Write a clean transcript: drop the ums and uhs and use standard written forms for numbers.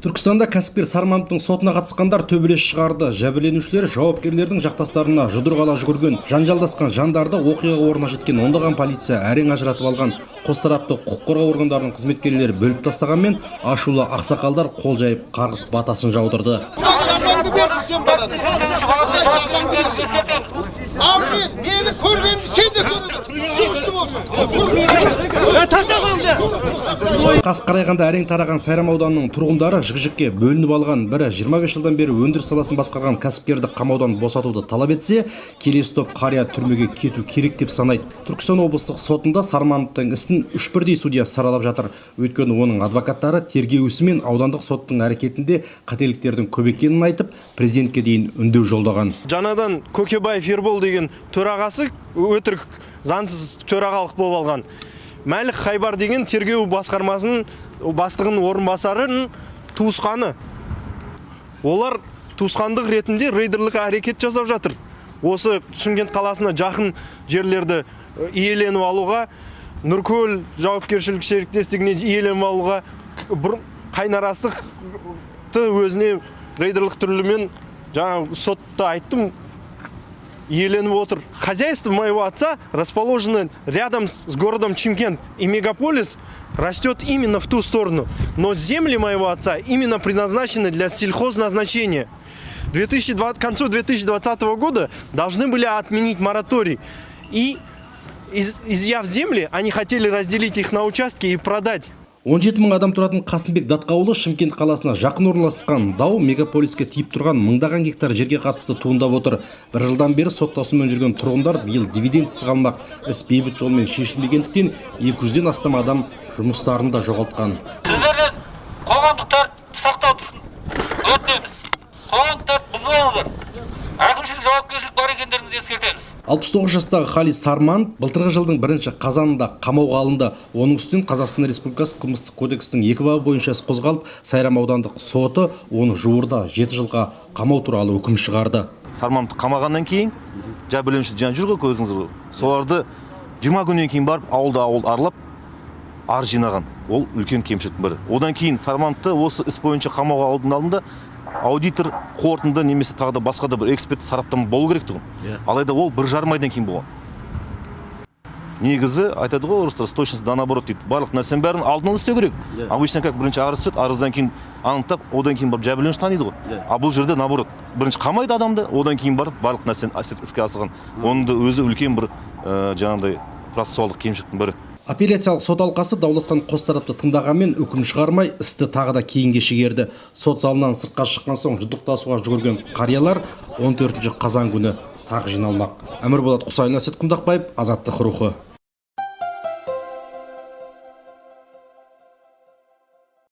Түркістанда кәсіпкер Сармановтың сотына қатысқандар төбелес шығарды. Жәбірленушілер жауапкерлердің жақтастарына жұдырғала жүгірген. Жанжалдасқан жандарды оқиға орнына жеткен ондаған полиция әрең ажыратып алған. Қос тарапты құқық қорғау органдарының қызметкерлері бөліп тастағанмен, ашулы ақсақалдар қол жайып қарғыс батасын жаудырды. Мені көргенді сен де көріп Қас қарайғанда әрең тараған Сайрам ауданының тұрғындары жік-жікке бөлініп алған. Бірі 25 жылдан бері өндіріс саласын басқарған кәсіпкерді қамаудан босатуды талап етсе, келесі топ қария түрмеге кету керек деп санайды. Түркістан облыстық сотында Сармановтың ісін 3 бірдей судья саралап жатыр. Өйткені оның адвокаттары тергеу ісі мен аудандық соттың әрекетінде қателіктердің көп екенін айтып, президентке дейін үндеу жолдаған. Жаңадан Көкебаев Ербол деген төрағасы өтірік заңсыз төрағалық болып алған. Мәлік Хайбар деген тергеу басқармасының бастығының орынбасарының туысқаны. Олар туысқандық ретінде рейдерлік әрекет жасап жатыр. Осы Шымкент қаласына жақын жерлерді иеленіп алуға, Нұркөл жауапкершілік серіктестігіне иеленіп алуға, Қайнарастықты өзіне рейдерлік түрлімен жаңа сотта айттым, иеленіп отыр. Хозяйство моего отца расположено рядом с городом Чимкент, и мегаполис растет именно в ту сторону. Но земли моего отца именно предназначены для сельхозназначения. К концу 2020 года должны были отменить мораторий. И изъяв земли, они хотели разделить их на участки и продать. 17 мың адам тұратын Қасымбек Датқаулы Шымкент қаласына жақын орналасқан. Дау мегаполиске тиіп тұрған мыңдаған гектар жерге қатысты туындап отыр. Бір жылдан бері соттасумен жүрген тұрғындар биыл дивидендсіз қалмақ. Іс бейбіт жолмен шешілмегендіктен 200-ден астам адам жұмыстарын да жоғалтқан. Сіздерден қоғамдық тәртіпті сақтауды өтінеміз. Қоғамдық тәртіп бұзылыңыздар. Әкімшілік жауапкершілік бар екендеріңізді ескертеміз. 69 жастағы Хали Сарман былтырғы жылдың 1 қазанында қамауға алынды. Оның үстінен Қазақстан Республикасы қылмыстық кодексінің 2 бабы бойынша іс қозғалып, Сайрам аудандық соты оны жуырда 7 жылға қамау туралы үкім шығарды. Сармановты қамағаннан кейін жәбірленуші жаңа жүр ғой көзіңіз. Соларды 20 күннен кейін барып ауыл аралап арыз жинаған. Ол үлкен кемшіліктің бірі. Одан кейін Сармановты осы іс бойынша қамауға алудың алдында аудитор қорытынды немесе тағы да басқа да бір эксперт сараптама болу керек тұғын. Алайда ол 1,5 айдан кейін болған. Негізі айтады ғой, орыстар точность да наоборот дейді. Барлық нәрсенің бәрін алдын ала істеу керек. Обычно как бірінші арыз түседі, арыздан кейін анықтап, одан кейін барып жәбірленуші таниды ғой. А бұл жерде наоборот. Бірінші қамайды адамды, одан кейін барып барлық нәрсені іске асырған. Оның да өзі үлкен бір жаңағыдай процессуалдық кемшіліктің бірі. Апелляциялық сот алқасы дауласқан қос тарапты тыңдағанмен үкім шығармай, істі тағы да кейінге шегерді. Сот залынан сыртқа шыққан соң жұдырықтасуға жүгірген қариялар 14 қазан күні тағы жиналмақ. Әмірболат Құсайын, Әсет Құмдақбаев, Азаттық рухы.